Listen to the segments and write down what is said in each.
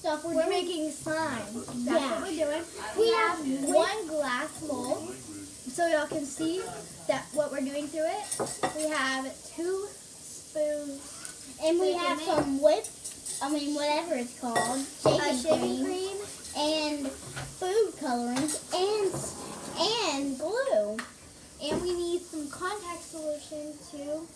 stuff. We're making slime. That's what we're doing. We We have have one glass mold, so y'all can see that what we're doing through it. We have 2 spoons, And we Like have in it. some whatever it's called, shaving shaving cream, cream, and food colorings, and glue. and we need some contact solution to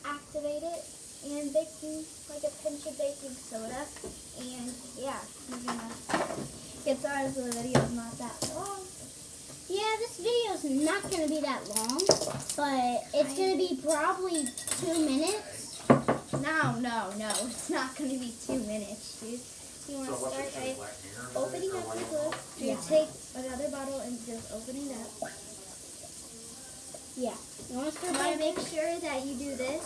activate it, and like a pinch of baking soda, and yeah, we're gonna get started so the video's not that long. Yeah, this video's not going to be that long, but it's going to be probably 2 minutes. No, it's not gonna be 2 minutes, dude. You wanna start by opening up the glue. You Yeah. take another bottle and just open it up. Yeah. You want to start You by want to make sure that you do this,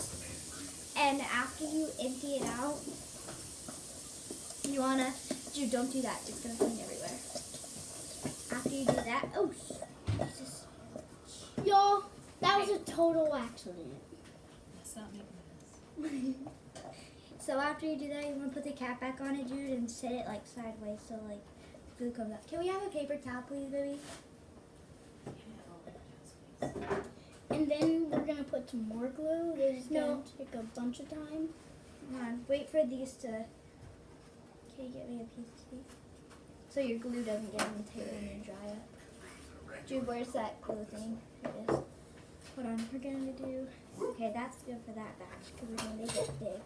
and after you empty it out, you want to, Jude, don't do that. It's going to clean everywhere. After you do that, oh, Jesus. Y'all, that was a total accident. That's not making this. So after you do that, you want to put the cap back on it, Jude, and set it like sideways so like glue comes out. Can we have a paper towel, please, baby? And then we're going to put some more glue. This is No. going to take a bunch of time. Come on, wait for these to. Can you get me a piece of tape? So your glue doesn't get on the table and then dry up. Jude, where's that glue thing? Here it is. Hold on, we're gonna do. Okay, that's good for that batch because we're gonna make it big.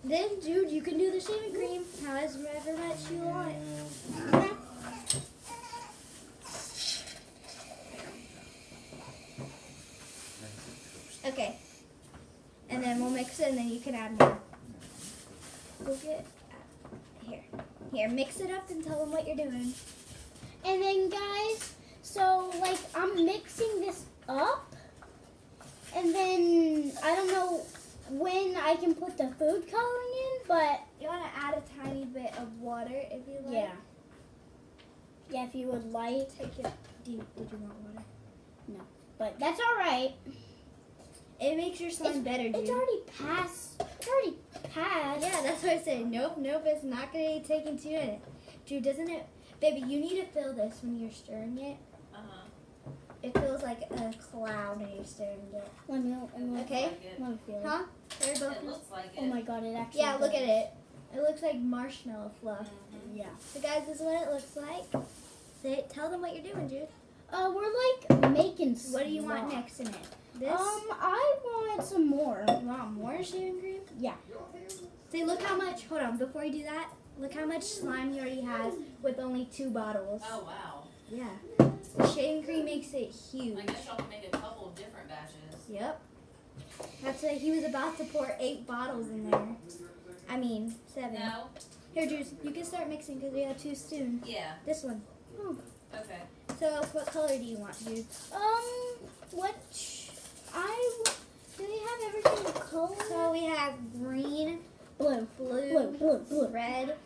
Then, Jude, you can do the shaving cream however much you want. Okay. And then we'll mix it and then you can add more. Go get. Here, mix it up and tell them what you're doing. And then, guys, so, like, I'm mixing this up. And then, I don't know when I can put the food coloring in, but You want to add a tiny bit of water if you like. yeah. Yeah, if you would like. Take it. Did you want water? But that's all right. It makes your slime better, dude. It's already passed. It's already passed. Yeah, that's what I said. Nope, it's not going to be taking 2 minutes. Dude, doesn't it? Baby, you need to feel this when you're stirring it. It feels like a cloud when you're stirring it. Let me Okay? let me feel it. Huh? There you go. It looks like it. Oh my god, it actually Yeah, look does. at it. It looks like marshmallow fluff. Yeah. So guys, this is what it looks like. Tell them what you're doing, Jude. We're like making What do you want slime. next in it? This? I want some more. You want more shaving cream? Yeah. See, look how much, hold on, before you do that, look how much slime you already has with only 2 bottles. Oh, wow. Yeah. The shaving cream makes it huge. I guess y'all can make a couple of different batches. Yep. That's why he was about to pour 8 bottles in there. I mean, 7. No? Here, Juice, you can start mixing because we have 2 spoons. Yeah. This one. Okay. So, what color do you want, Jude? Do we have everything color? So, we have green, Blue. blue, red.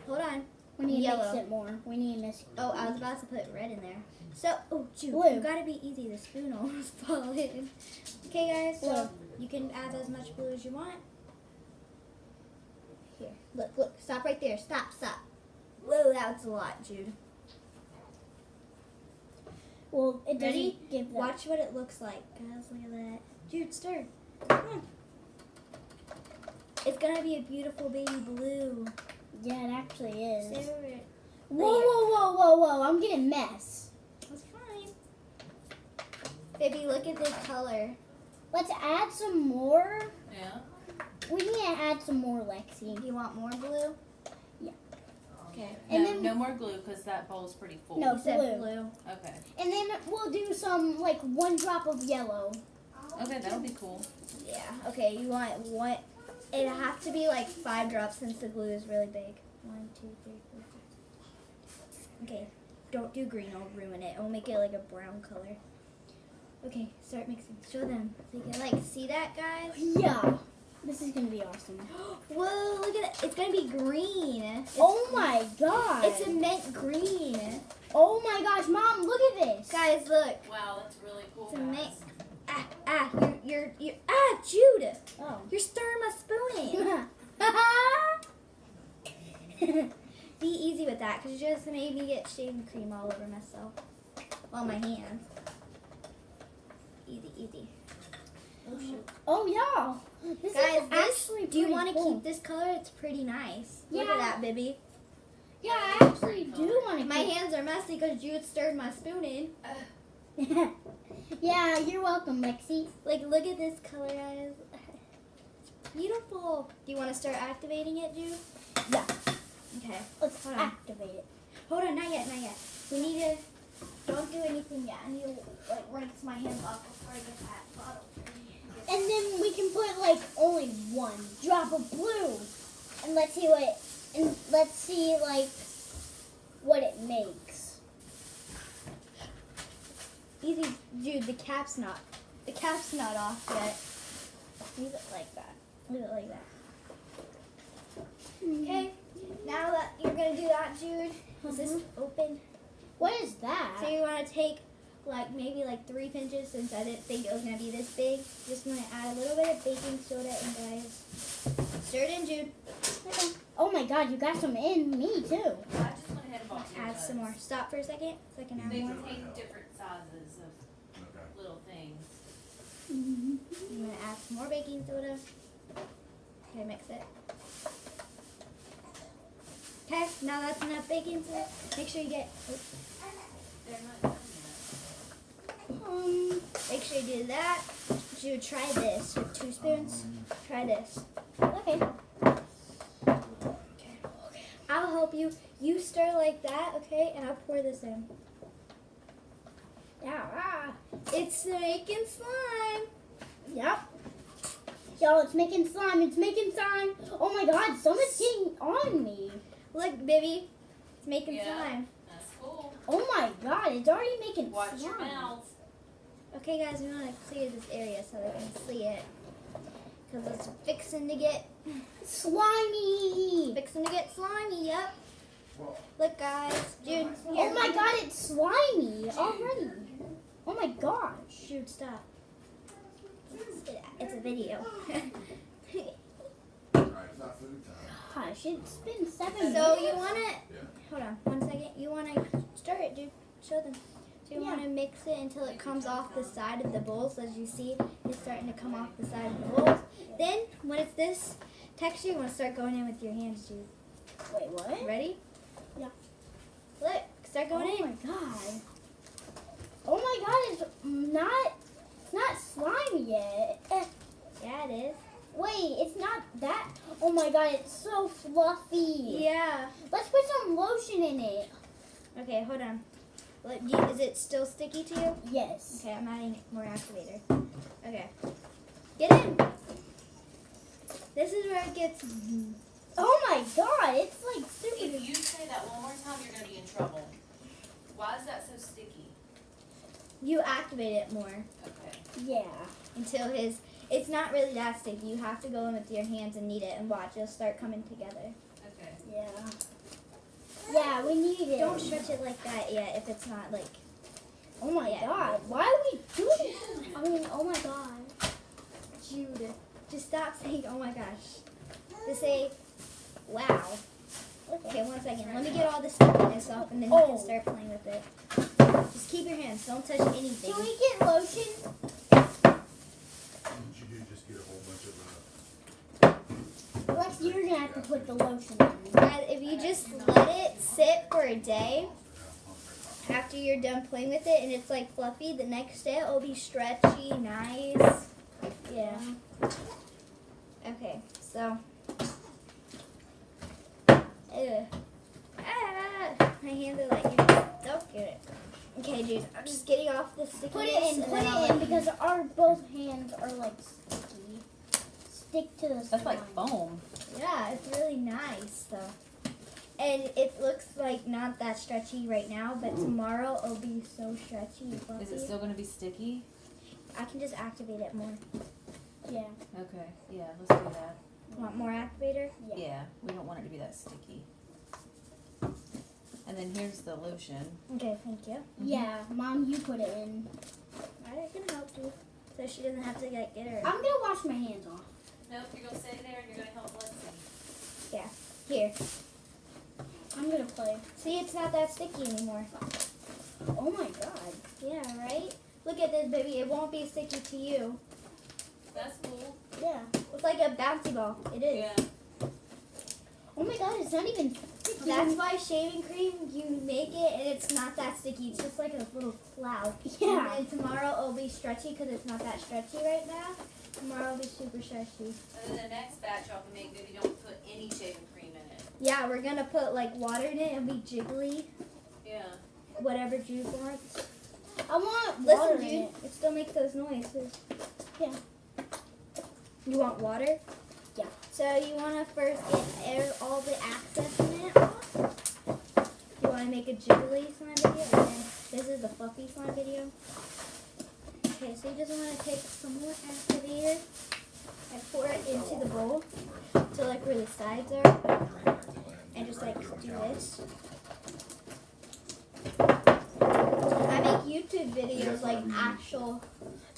Hold on. We need to Yellow. mix it more. We need to mix. Oh, I was about to put red in there. So, oh, Jude, Blue. you gotta be easy. The spoon almost fall in. Okay, guys, so Blue. you can add as much blue as you want. Here, look, stop right there. Stop. Whoa, that was a lot, Jude. Well, it Ready? doesn't give that. Watch what it looks like, guys. Look at that. Jude, stir. Come on. It's gonna be a beautiful baby blue. Yeah, it actually is. Stay over it. Whoa! I'm getting mess. That's fine. Baby, look at this color. Let's add some more. Yeah. We need to add some more, Lexi. You want more blue? Yeah. Okay. And No, then- no more glue because that bowl's pretty full. No. You said Blue. blue. Okay. And then we'll do some, like, 1 drop of yellow. Okay, that'll be cool. Yeah. Okay, you want what? It has to be like 5 drops since the glue is really big. 1, 2, 3, 4, 5. Okay. Don't do green. I'll ruin it. I'll make it like a brown color. Okay, start mixing. Show them. So you can like see that, guys. Yeah. This is gonna be awesome. Whoa! Look at it. It's gonna be green. Oh my god. It's a mint green. Oh my gosh, Mom, look at this. Guys, look. Wow, that's really cool. It's a guys. mint. You're Jude. Oh. You're stirring my spoon. with that because you just made me get shaving cream all over myself. Well, my hands. Easy, easy. Oh shoot. Oh yeah. This Guys, is this, actually do you pretty want to cool. keep this color? It's pretty nice. Look Yeah. at that, Bibby. Yeah, I actually do want to. My hands are messy because you stirred my spoon in. Yeah, you're welcome, Lexi. Like, look at this color, guys. Beautiful. Do you want to start activating it, Jude? Yeah. Okay. Let's Hold on. activate it. Hold on, not yet, not yet. We need to. Don't do anything yet. I need to like rinse my hands off before I get that bottle. And then we can put like only one drop of blue, and let's see like what it makes. Easy, Jude. The cap's not off yet. Leave it like that. Leave it like that. Okay. Now that you're gonna do that, Jude, is this open? What is that? So you want to take like maybe like 3 pinches since I didn't think it was gonna be this big. Just want to add a little bit of baking soda and guys, stir it in, Jude. Okay. Oh my God, you got some in me too. I just went ahead and bought Add some more. Stop for a second so I can add They more. contain different sizes of little things. I'm gonna add some more baking soda. Okay, mix it. Okay, now that's enough baking soda. Make sure you get. They're not done yet. Make sure you do that. Jude, try this with 2 spoons. Try this. Okay. I'll help you. You stir like that, okay? And I'll pour this in. Yeah. It's making slime. Yep. Yo, it's making slime. It's making slime. Oh my God, someone's getting on me. Look, Bibby. It's making Yeah. slime. That's cool. Oh my God, it's already making Watch slime. your mouth. Okay, guys, we want to clear this area so they can see it. Because it's fixing to get Slimy. slimy, yep. Look, guys. Jude, Oh here. my God, it's slimy already. Oh my gosh. Jude, stop. It's a video. Alright, it's not food time. Gosh, it's been 7 So minutes. you want to, hold on 1 second. You want to stir it, Jude. Show them. So you want to mix it until it comes off the side of the bowls. As you see, it's starting to come off the side of the bowls. Then, when it's this texture, you want to start going in with your hands, Jude. Wait, what? Ready? Yeah. Look, start going Oh in. my God. Oh my God, it's not slimy yet. Yeah, it is. Wait, it's not that. Oh my God, it's so fluffy. Yeah. Let's put some lotion in it. Okay, hold on. Is it still sticky to you? Yes. Okay, I'm adding more activator. Okay. Get in. This is where it gets. Oh my God, it's like super. If you say that one more time, you're going to be in trouble. Why is that so sticky? You activate it more Okay. Yeah. until it's not really that sticky. You have to go in with your hands and knead it and watch. It'll start coming together. Okay. Yeah. Yeah, we need it. Don't stretch it like that yet if it's not like. Oh my Yeah. God, why are we doing this? I mean, oh my God. Jude, just stop saying, oh my gosh. Just say, wow. Okay, 1 second. Let me get all the stickiness off and then you can start playing with it. Just keep your hands. Don't touch anything. Can we get lotion? Didn't you do just get a whole bunch of Lex, you're gonna have to put the lotion on. Guys, if you just let it sit for a day after you're done playing with it and it's like fluffy, the next day it'll be stretchy, nice. Yeah. Okay, so. My hands are like, don't get it. Okay, dude, I'm just getting off the stickiness. Put it in, and put then I'll it in let because our both hands are like sticky. Stick to the That's like slime. foam. Yeah, it's really nice though. And it looks like not that stretchy right now, but tomorrow it'll be so stretchy and fluffy. Is it still going to be sticky? I can just activate it more. Yeah. Okay. Yeah, let's do that. Want more activator? Yeah, we don't want it to be that sticky. And then here's the lotion. Okay, thank you. Yeah, Mom, you put it in. I can help you. So she doesn't have to get her. I'm gonna wash my hands off. Nope, you're going to stay there and you're going to help Lexi. Yeah. Here. I'm I'm gonna play. See, it's not that sticky anymore. Oh my god. Yeah, right? Look at this, baby. It won't be sticky to you. That's cool. Yeah. It's like a bouncy ball. It is. Yeah. Oh my god, it's not even sticky. That's why shaving cream, you make it and it's not that sticky. It's just like a little cloud. Yeah. And then tomorrow it'll be stretchy because it's not that stretchy right now. Tomorrow it'll be super stretchy. And then the next batch y'all can make good. You don't put any shaving cream in it. Yeah, we're going to put like water in it and be jiggly. Yeah. Whatever Jude wants. I want water Listen, in Jude. it. It still makes those noises. Yeah. You want water? Yeah. So you want to first get all the excess in it off. You want to make a jiggly slime video, and then this is the fluffy slime video. Okay, so you just want to take some more activator and pour it into the bowl, so like where the sides are, and just like do this. I make YouTube videos, like actual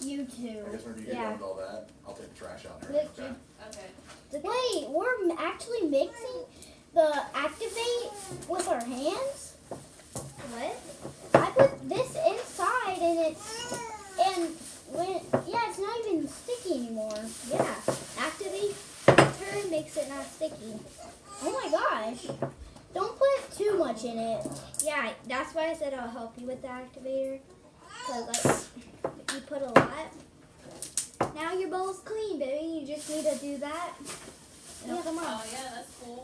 YouTube. I guess whenever you get Yeah. done with all that, I'll take the trash out and Look, everything. Okay. Wait, we're actually mixing the Activate with our hands? What? I put this inside and it's not even sticky anymore. Yeah. Activate turn makes it not sticky. Oh my gosh. Don't put too much in it. Yeah, that's why I said I'll help you with the activator. Because, like, if you put a lot, now your bowl's clean, baby. You just need to do that. And come on. Oh yeah, that's cool.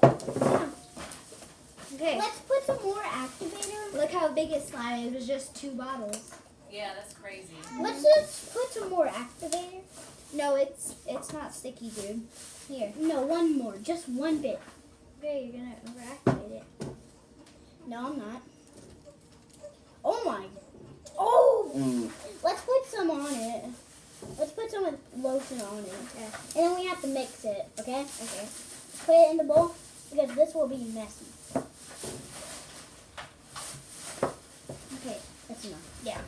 Okay, Let's put some more Activator. look how big his slime is. It was just 2 bottles. Yeah, that's crazy. Let's just put some more Activator. No, it's not sticky, dude. Here. No, one more. Just one bit. Okay, you're going to overactivate it. No, I'm not. Oh my. Oh! Let's put some on it. Let's put some lotion on it. Okay. And then we have to mix it, okay? Okay. Put it in the bowl because this will be messy. Okay, that's enough. Yeah.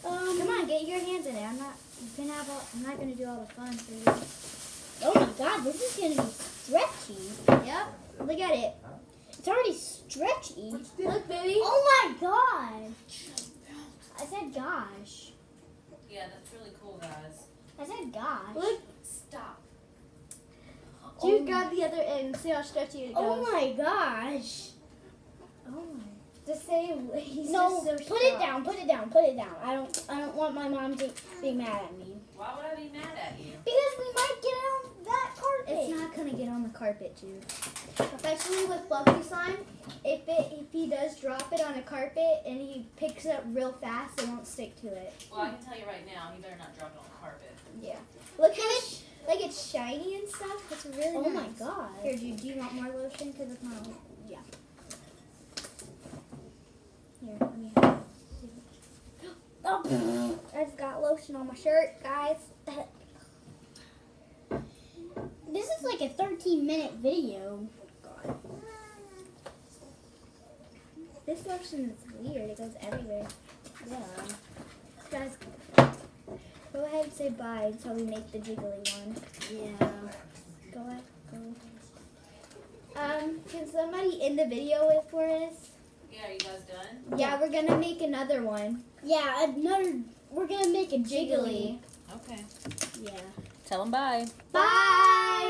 Come on, get your hands in it. I'm not gonna do all the fun for you. Oh my god, this is gonna be stretchy. Yep. Look at it. It's already stretchy. Look, baby. Oh my god. I said gosh. Yeah, that's really cool, guys. I said gosh. Look. Stop. Jude, grab the other end. See how stretchy it goes. Oh my gosh. Oh my. Just say he's No, just so put it strong. down, put it down, put it down. I don't want my mom to be mad at me. Why would I be mad at you? Because we might get on that carpet. It's not gonna get on the carpet, Jude. Especially with fluffy slime. If he does drop it on a carpet and he picks it up real fast, it won't stick to it. Well, I can tell you right now, he better not drop it on the carpet. Yeah. Look how it, like it's shiny and stuff. It's really Oh nice. my god. Here, Jude, do you want more lotion? Because it's not. Yeah. Here, let me have it. Oh. I just got lotion on my shirt, guys. This is like a 13-minute video. This lotion is weird. It goes everywhere. Yeah. Guys, go ahead and say bye until we make the jiggly one. Yeah. Go ahead. Go. Can somebody end the video with for us? Yeah, are you guys done? Yeah, we're gonna make another one. Yeah, we're gonna make a jiggly. Jiggly. Okay. Yeah. Tell them bye. Bye.